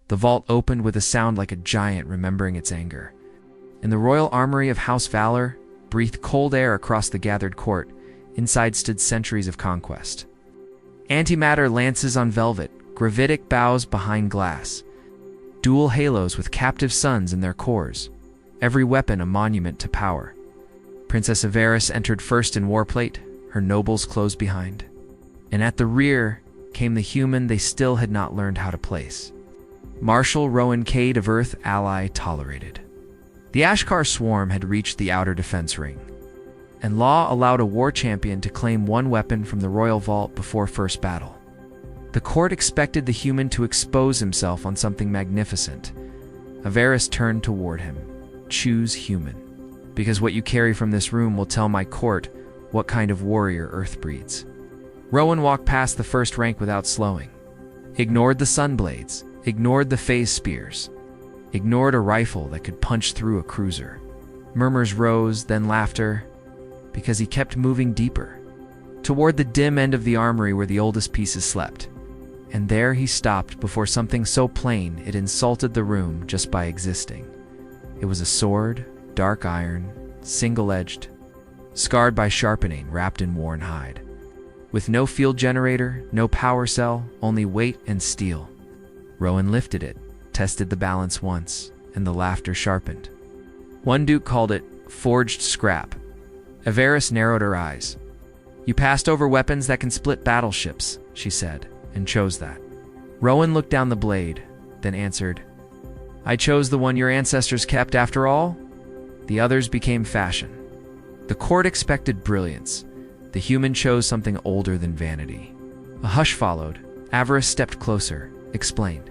The vault opened with a sound like a giant remembering its anger. In the royal armory of House Valor breathed cold air across the gathered court. Inside stood centuries of conquest. Antimatter lances on velvet, gravitic bows behind glass. Dual halos with captive suns in their cores. Every weapon a monument to power. Princess Avaris entered first in warplate, her nobles close behind. And at the rear came the human they still had not learned how to place. Marshal Rowan Cade of Earth ally tolerated. The Ashkar swarm had reached the outer defense ring, and law allowed a war champion to claim one weapon from the royal vault before first battle. The court expected the human to expose himself on something magnificent. Avaris turned toward him. Choose human, because what you carry from this room will tell my court what kind of warrior Earth breeds. Rowan walked past the first rank without slowing. Ignored the sunblades, ignored the phase spears, ignored a rifle that could punch through a cruiser. Murmurs rose, then laughter, because he kept moving deeper, toward the dim end of the armory where the oldest pieces slept. And there he stopped before something so plain it insulted the room just by existing. It was a sword, dark iron, single-edged, scarred by sharpening, wrapped in worn hide. With no field generator, no power cell, only weight and steel. Rowan lifted it, tested the balance once, and the laughter sharpened. One duke called it forged scrap. Avaris narrowed her eyes. You passed over weapons that can split battleships, she said, and chose that. Rowan looked down the blade, then answered, I chose the one your ancestors kept after all. The others became fashion. The court expected brilliance. The human chose something older than vanity. A hush followed. Avaris stepped closer, explained.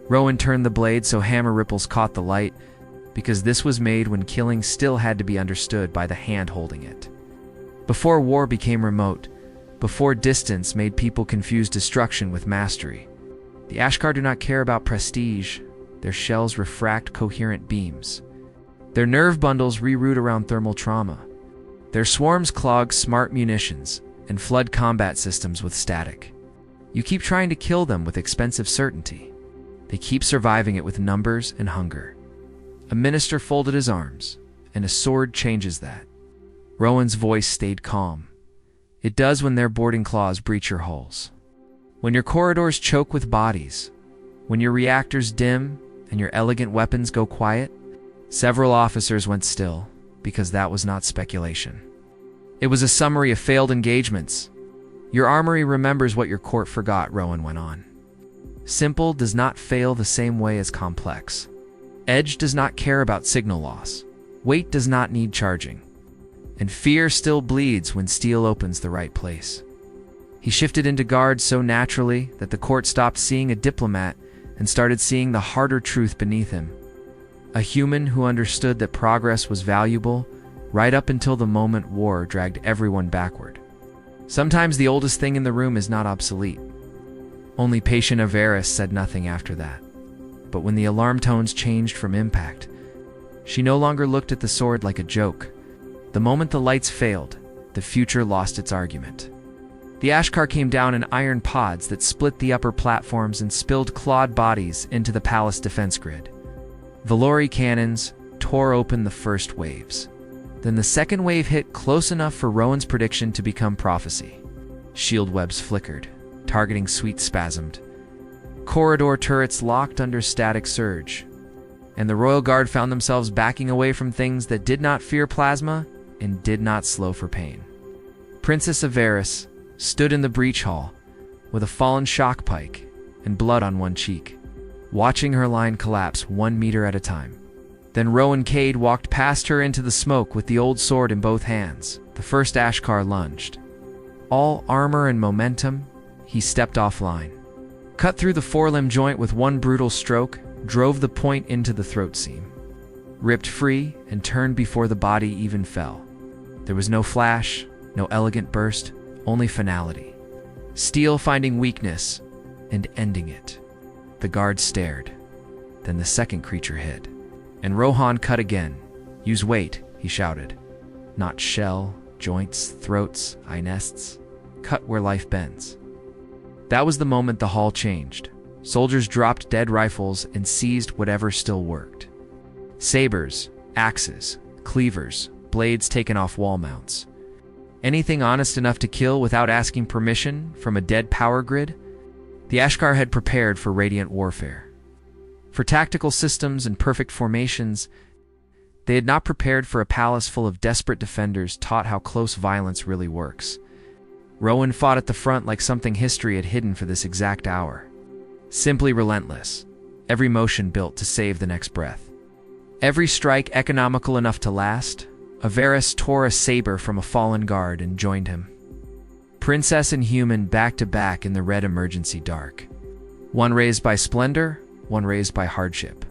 Rowan turned the blade so hammer ripples caught the light, because this was made when killing still had to be understood by the hand holding it. Before war became remote, before distance made people confuse destruction with mastery. The Ashkar do not care about prestige. Their shells refract coherent beams. Their nerve bundles reroute around thermal trauma. Their swarms clog smart munitions and flood combat systems with static. You keep trying to kill them with expensive certainty. They keep surviving it with numbers and hunger. A minister folded his arms, and a sword changes that. Rowan's voice stayed calm. It does when their boarding claws breach your hulls. When your corridors choke with bodies. When your reactors dim and your elegant weapons go quiet. Several officers went still, because that was not speculation. It was a summary of failed engagements. Your armory remembers what your court forgot, Rowan went on. Simple does not fail the same way as complex. Edge does not care about signal loss. Weight does not need charging. And fear still bleeds when steel opens the right place. He shifted into guard so naturally that the court stopped seeing a diplomat and started seeing the harder truth beneath him. A human who understood that progress was valuable right up until the moment war dragged everyone backward. Sometimes the oldest thing in the room is not obsolete. Only patient Avaris said nothing after that. But when the alarm tones changed from impact, she no longer looked at the sword like a joke. The moment the lights failed, the future lost its argument. The Ashkar came down in iron pods that split the upper platforms and spilled clawed bodies into the palace defense grid. Valori cannons tore open the first waves. Then the second wave hit close enough for Rowan's prediction to become prophecy. Shield webs flickered, targeting suites spasmed. Corridor turrets locked under static surge. And the Royal Guard found themselves backing away from things that did not fear plasma and did not slow for pain. Princess Avaris stood in the breach hall with a fallen shock pike and blood on one cheek, watching her line collapse 1 meter at a time. Then Rowan Cade walked past her into the smoke with the old sword in both hands. The first Ashkar lunged. All armor and momentum, he stepped offline. Cut through the forelimb joint with one brutal stroke, drove the point into the throat seam. Ripped free and turned before the body even fell. There was no flash, no elegant burst, only finality. Steel finding weakness and ending it. The guard stared. Then the second creature hit. And Rohan cut again. Use weight, he shouted. Not shell, joints, throats, eye nests. Cut where life bends. That was the moment the hall changed. Soldiers dropped dead rifles and seized whatever still worked. Sabers, axes, cleavers, blades taken off wall mounts. Anything honest enough to kill without asking permission from a dead power grid? The Ashkar had prepared for radiant warfare. For tactical systems and perfect formations, they had not prepared for a palace full of desperate defenders taught how close violence really works. Rowan fought at the front like something history had hidden for this exact hour. Simply relentless, every motion built to save the next breath. Every strike economical enough to last, Averis tore a saber from a fallen guard and joined him. Princess and human back to back in the red emergency dark. One raised by splendor, one raised by hardship.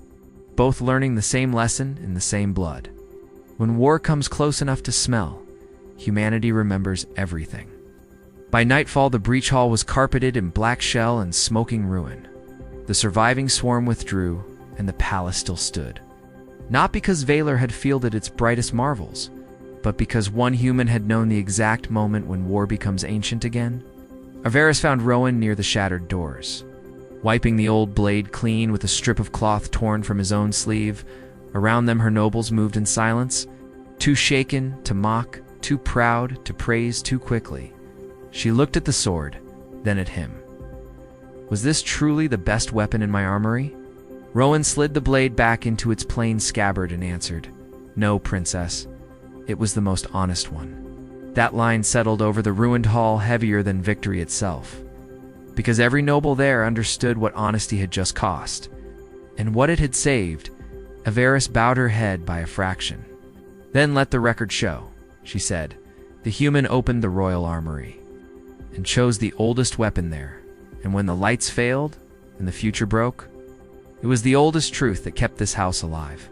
Both learning the same lesson in the same blood. When war comes close enough to smell, humanity remembers everything. By nightfall, the breach hall was carpeted in black shell and smoking ruin. The surviving swarm withdrew, and the palace still stood. Not because Valor had fielded its brightest marvels, but because one human had known the exact moment when war becomes ancient again. Averis found Rowan near the shattered doors. Wiping the old blade clean with a strip of cloth torn from his own sleeve, around them her nobles moved in silence, too shaken to mock, too proud to praise too quickly. She looked at the sword, then at him. Was this truly the best weapon in my armory? Rowan slid the blade back into its plain scabbard and answered, "No, princess. It was the most honest one." That line settled over the ruined hall heavier than victory itself. Because every noble there understood what honesty had just cost. And what it had saved, Averis bowed her head by a fraction. "Then let the record show," she said. The human opened the royal armory and chose the oldest weapon there. And when the lights failed and the future broke, it was the oldest truth that kept this house alive.